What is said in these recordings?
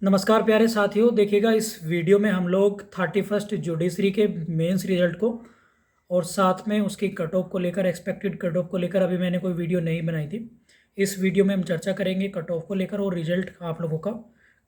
नमस्कार प्यारे साथियों, देखिएगा इस वीडियो में हम लोग 31st जुडिशरी के मेंस रिजल्ट को और साथ में उसकी कट ऑफ को लेकर एक्सपेक्टेड कट ऑफ को लेकर अभी मैंने कोई वीडियो नहीं बनाई थी। इस वीडियो में हम चर्चा करेंगे कट ऑफ को लेकर और रिजल्ट आप लोगों का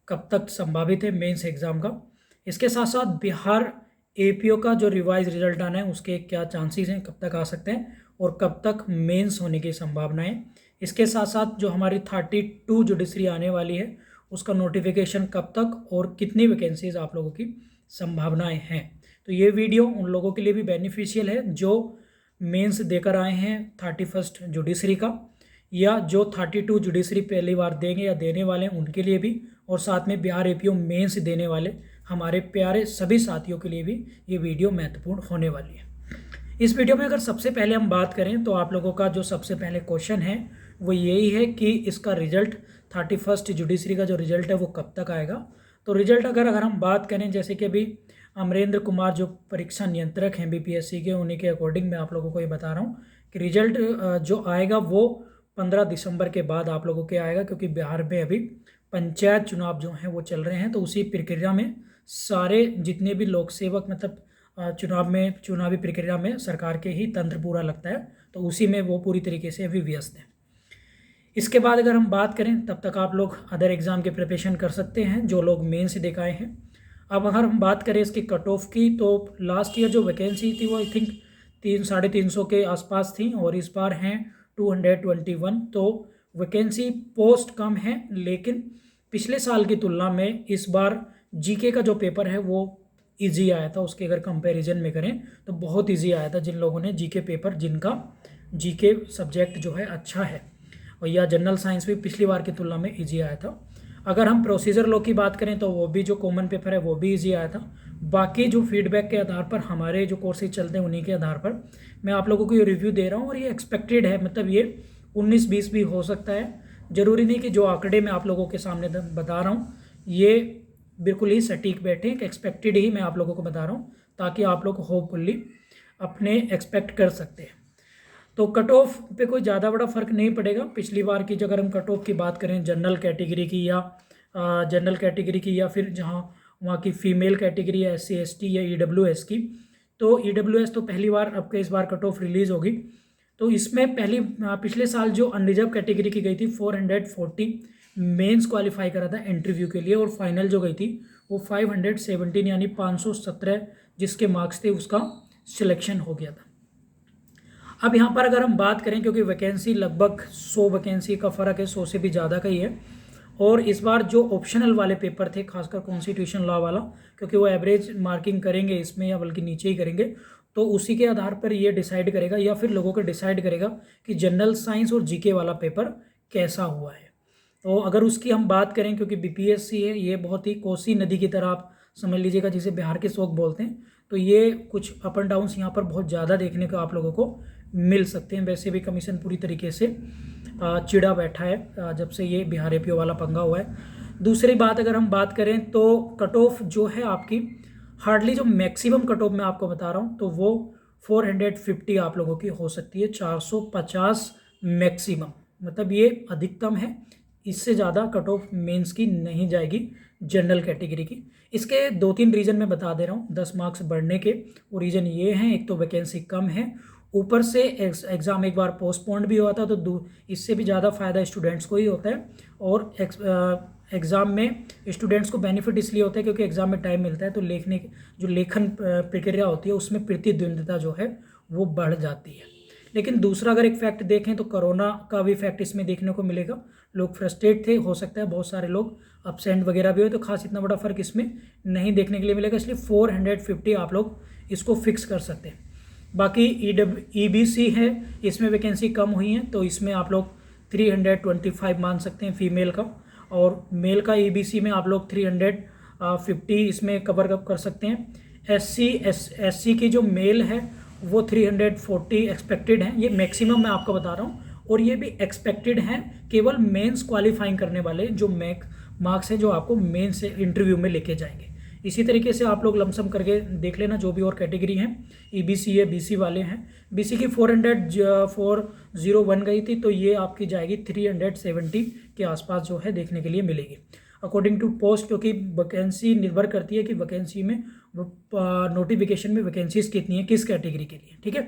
कब तक संभावित है मेंस एग्ज़ाम का। इसके साथ साथ बिहार एपीओ का जो रिवाइज रिजल्ट आना है उसके क्या चांसेस हैं, कब तक आ सकते हैं और कब तक मेंस होने की संभावनाएं। इसके साथ साथ जो हमारी 32 जुडिशरी आने वाली है उसका नोटिफिकेशन कब तक और कितनी वैकेंसीज आप लोगों की संभावनाएं हैं। तो ये वीडियो उन लोगों के लिए भी बेनिफिशियल है जो मेंस देकर आए हैं 31st जुडिशरी का, या जो 32 जुडिशरी पहली बार देंगे या देने वाले हैं उनके लिए भी, और साथ में बिहार एपीओ मेंस देने वाले हमारे प्यारे सभी साथियों के लिए भी ये वीडियो महत्वपूर्ण होने वाली है। इस वीडियो में अगर सबसे पहले हम बात करें तो आप लोगों का जो सबसे पहले क्वेश्चन है वो यही है कि इसका रिजल्ट 31st जुडिशरी का जो रिजल्ट है वो कब तक आएगा। तो रिजल्ट अगर हम बात करें, जैसे कि अभी अमरेंद्र कुमार जो परीक्षा नियंत्रक हैं बीपीएससी के, उन्हीं के अकॉर्डिंग मैं आप लोगों को ये बता रहा हूँ कि रिजल्ट जो आएगा वो 15 दिसंबर के बाद आप लोगों के आएगा, क्योंकि बिहार में अभी पंचायत चुनाव जो हैं वो चल रहे हैं। तो उसी प्रक्रिया में सारे जितने भी लोक सेवक मतलब चुनावी प्रक्रिया में सरकार के ही तंत्र पूरा लगता है, तो उसी में वो पूरी तरीके से अभी व्यस्त है। इसके बाद अगर हम बात करें तब तक आप लोग अदर एग्ज़ाम के प्रिपरेशन कर सकते हैं जो लोग मेन से देखाए हैं। अब अगर हम बात करें इसकी कट ऑफ की, तो लास्ट ईयर जो वैकेंसी थी वो आई थिंक 300-350 के आसपास थी और इस बार हैं 221। तो वैकेंसी पोस्ट कम है, लेकिन पिछले साल की तुलना में इस बार जीके का जो पेपर है वो इजी आया था। उसके अगर कंपैरिजन में करें तो बहुत इजी आया था जिन लोगों ने जीके पेपर, जिनका जीके सब्जेक्ट जो है अच्छा है, और या जनरल साइंस भी पिछली बार की तुलना में इजी आया था। अगर हम प्रोसीजर लॉ की बात करें तो वो भी जो कॉमन पेपर है वो भी इजी आया था। बाकी जो फीडबैक के आधार पर हमारे जो कोर्सेज चलते हैं उन्हीं के आधार पर मैं आप लोगों को ये रिव्यू दे रहा हूँ, और ये एक्सपेक्टेड है, मतलब ये 19-20 भी हो सकता है। ज़रूरी नहीं कि जो आंकड़े मैं आप लोगों के सामने बता रहा हूँ ये बिल्कुल ही सटीक बैठे, एक्सपेक्टेड ही मैं आप लोगों को बता रहा हूँ ताकि आप लोग होपफुली अपने एक्सपेक्ट कर सकते हैं। तो कट ऑफ पे कोई ज़्यादा बड़ा फ़र्क नहीं पड़ेगा पिछली बार की। अगर हम कट ऑफ की बात करें जनरल कैटेगरी की या फिर जहाँ वहाँ की फ़ीमेल कैटेगरी या SC ST या EWS की, तो EWS तो पहली बार अब के इस बार कट ऑफ रिलीज़ होगी। तो इसमें पिछले साल जो अनरिजर्व कैटेगरी की गई थी 440 मेंस क्वालिफाई करा था इंटरव्यू के लिए, और फाइनल जो गई थी वो 517 यानी 517 जिसके मार्क्स थे उसका सिलेक्शन हो गया था। अब यहाँ पर अगर हम बात करें, क्योंकि वैकेंसी लगभग 100 वैकेंसी का फ़र्क है, 100 से भी ज़्यादा का ही है, और इस बार जो ऑप्शनल वाले पेपर थे खासकर कॉन्स्टिट्यूशन लॉ वाला, क्योंकि वो एवरेज मार्किंग करेंगे इसमें या बल्कि नीचे ही करेंगे, तो उसी के आधार पर ये डिसाइड करेगा या फिर लोगों को डिसाइड करेगा कि जनरल साइंस और जीके वाला पेपर कैसा हुआ है। तो अगर उसकी हम बात करें, क्योंकि बीपीएससी है ये बहुत ही कोसी नदी की तरह आप समझ लीजिएगा, जिसे बिहार के शौक बोलते हैं, तो ये कुछ अप एंड डाउन्स यहाँ पर बहुत ज़्यादा देखने को आप लोगों को मिल सकते हैं। वैसे भी कमीशन पूरी तरीके से चिड़ा बैठा है जब से ये बिहार एपीओ वाला पंगा हुआ है। दूसरी बात अगर हम बात करें तो कट ऑफ जो है आपकी हार्डली जो मैक्सिमम कट ऑफ मैं आपको बता रहा हूँ तो वो 450 आप लोगों की हो सकती है, 450 मैक्सिमम, मतलब ये अधिकतम है। इससे ज़्यादा कट ऑफ मेंस की नहीं जाएगी जनरल कैटेगरी की। इसके 2-3 रीज़न मैं बता दे रहा हूँ 10 मार्क्स बढ़ने के। वो रीज़न ये हैं, एक तो वैकेंसी कम है, ऊपर से एग्ज़ाम एक बार पोस्टपोन्ड भी हुआ था, तो इससे भी ज़्यादा फ़ायदा स्टूडेंट्स को ही होता है। और एग्ज़ाम में स्टूडेंट्स को बेनिफिट इसलिए होता है क्योंकि एग्ज़ाम में टाइम मिलता है, तो लेखन प्रक्रिया होती है उसमें प्रतिद्वंद्विता जो है वो बढ़ जाती है। लेकिन दूसरा अगर एक फैक्ट देखें तो कोरोना का भी फैक्ट इसमें देखने को मिलेगा। लोग फ्रस्ट्रेट थे, हो सकता है बहुत सारे लोग अपसेंट वगैरह भी हो, तो खास इतना बड़ा फ़र्क इसमें नहीं देखने के लिए मिलेगा, इसलिए 450 आप लोग इसको फिक्स कर सकते हैं। बाकी EBC है, इसमें वैकेंसी कम हुई है, तो इसमें आप लोग 325 मान सकते हैं फीमेल का, और मेल का EBC में आप लोग 350 इसमें कवर अप कर सकते हैं। SC की जो मेल है वो 340 एक्सपेक्टेड है। ये मैक्सिमम मैं आपको बता रहा हूँ, और ये भी एक्सपेक्टेड हैं केवल मेंस क्वालिफाइंग करने वाले जो मार्क्स हैं जो आपको मेंस से इंटरव्यू में लेके जाएंगे। इसी तरीके से आप लोग लमसम करके देख लेना जो भी और कैटेगरी हैं। EBC है, BC वाले हैं, BC की 401 गई थी, तो ये आपकी जाएगी 370 के आसपास जो है देखने के लिए मिलेगी। अकॉर्डिंग टू पोस्ट, क्योंकि वैकेंसी निर्भर करती है कि वैकेंसी में नोटिफिकेशन में वैकेंसीज कितनी है किस कैटेगरी के लिए, ठीक है।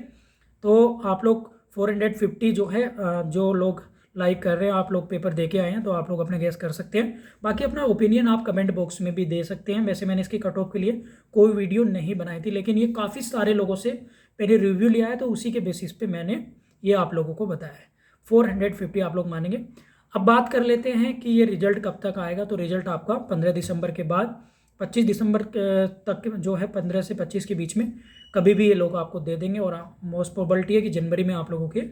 तो आप लोग 450 जो है जो लोग लाइक कर रहे हैं, आप लोग पेपर दे के आए हैं, तो आप लोग अपने गैस कर सकते हैं। बाकी अपना ओपिनियन आप कमेंट बॉक्स में भी दे सकते हैं। वैसे मैंने इसकी कट ऑफ के लिए कोई वीडियो नहीं बनाई थी, लेकिन ये काफ़ी सारे लोगों से मैंने रिव्यू लिया है, तो उसी के बेसिस पे मैंने ये आप लोगों को बताया है। 450 आप लोग मानेंगे। अब बात कर लेते हैं कि ये रिजल्ट कब तक आएगा। तो रिजल्ट आपका 15 दिसंबर के बाद 25 दिसंबर तक जो है, 15 से 25 के बीच में कभी भी ये लोग आपको दे देंगे, और मोस्ट प्रोबेबिलिटी है कि जनवरी में आप लोगों के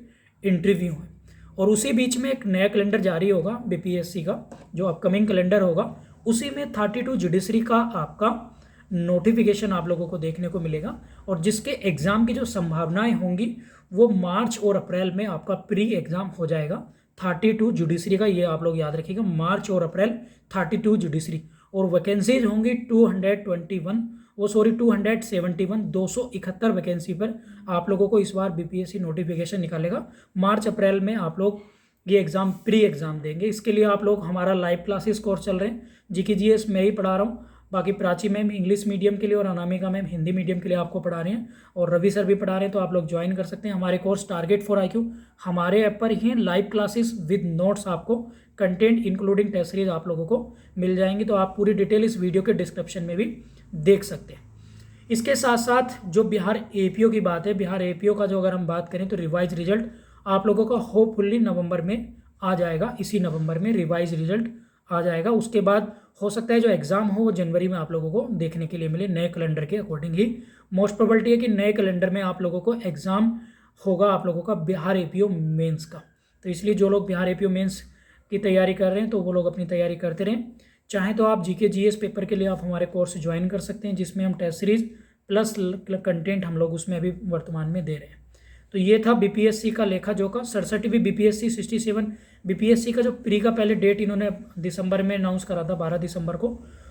इंटरव्यू हैं। और उसी बीच में एक नया कैलेंडर जारी होगा बीपीएससी का, जो अपकमिंग कैलेंडर होगा, उसी में 32 जुडिशरी का आपका नोटिफिकेशन आप लोगों को देखने को मिलेगा। और जिसके एग्ज़ाम की जो संभावनाएं होंगी वो मार्च और अप्रैल में आपका प्री एग्ज़ाम हो जाएगा 32 जुडिशरी का। ये आप लोग याद रखिएगा, मार्च और अप्रैल 32 जुडिशरी। और वैकेंसीज होंगी 271 वैकेंसी पर आप लोगों को इस बार बीपीएससी नोटिफिकेशन निकालेगा। मार्च अप्रैल में आप लोग ये एग्ज़ाम प्री एग्ज़ाम देंगे। इसके लिए आप लोग, हमारा लाइव क्लासेस कोर्स चल रहे हैं, जीके जीएस मैं ही पढ़ा रहा हूँ, बाकी प्राची मैम इंग्लिश मीडियम के लिए और अनामिका मैम हिंदी मीडियम के लिए आपको पढ़ा रहे हैं, और रवि सर भी पढ़ा रहे हैं। तो आप लोग ज्वाइन कर सकते हैं हमारे कोर्स टारगेट फॉर IQ। हमारे ऐप पर ही लाइव क्लासेस विद नोट्स, आपको कंटेंट इंक्लूडिंग टेस्ट सीरीज आप लोगों को मिल जाएंगी। तो आप पूरी डिटेल इस वीडियो के डिस्क्रिप्शन में भी देख सकते हैं। इसके साथ साथ जो बिहार APO की बात है, बिहार APO का जो अगर हम बात करें तो रिवाइज रिजल्ट आप लोगों का होपफुली नवंबर में आ जाएगा। इसी नवंबर में रिवाइज रिजल्ट आ जाएगा। उसके बाद हो सकता है जो एग्ज़ाम हो वो जनवरी में आप लोगों को देखने के लिए मिले, नए कैलेंडर के अकॉर्डिंग ही। मोस्ट प्रोबेबिलिटी है कि नए कैलेंडर में आप लोगों को एग्ज़ाम होगा आप लोगों का बिहार APO मेंस का। तो इसलिए जो लोग बिहार APO मेंस की तैयारी कर रहे हैं तो वो लोग अपनी तैयारी करते रहें। चाहें तो आप GK GS पेपर के लिए आप हमारे कोर्स ज्वाइन कर सकते हैं, जिसमें हम टेस्ट सीरीज प्लस कंटेंट हम लोग उसमें अभी वर्तमान में दे रहे हैं। तो ये था बीपीएससी का लेखा जोखा। 67वीं बीपीएससी 67 बीपीएससी का जो प्री का पहले डेट इन्होंने दिसंबर में अनाउंस करा था 12 दिसंबर को,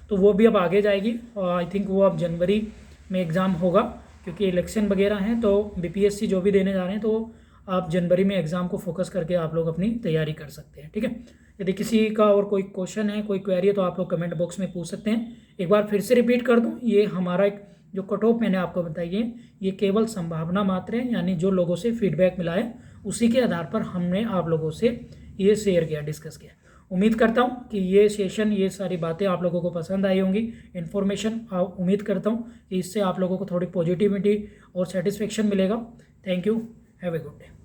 तो वो भी अब आगे जाएगी। आई थिंक वो अब जनवरी में एग्ज़ाम होगा, क्योंकि इलेक्शन वगैरह हैं। तो बीपीएससी जो भी देने जा रहे हैं तो आप जनवरी में एग्ज़ाम को फोकस करके आप लोग अपनी तैयारी कर सकते हैं, ठीक है। यदि किसी का और कोई क्वेश्चन है, कोई क्वेरी है, तो आप लोग कमेंट बॉक्स में पूछ सकते हैं। एक बार फिर से रिपीट कर दूँ, ये हमारा एक जो कट ऑफ मैंने आपको बताई है, ये केवल संभावना मात्र है, यानी जो लोगों से फीडबैक मिला है उसी के आधार पर हमने आप लोगों से ये शेयर किया, डिस्कस किया। उम्मीद करता हूँ कि ये सेशन, ये सारी बातें आप लोगों को पसंद आई होंगी। इन्फॉर्मेशन उम्मीद करता हूँ कि इससे आप लोगों को थोड़ी पॉजिटिविटी और सेटिस्फेक्शन मिलेगा। Thank you, have a good day.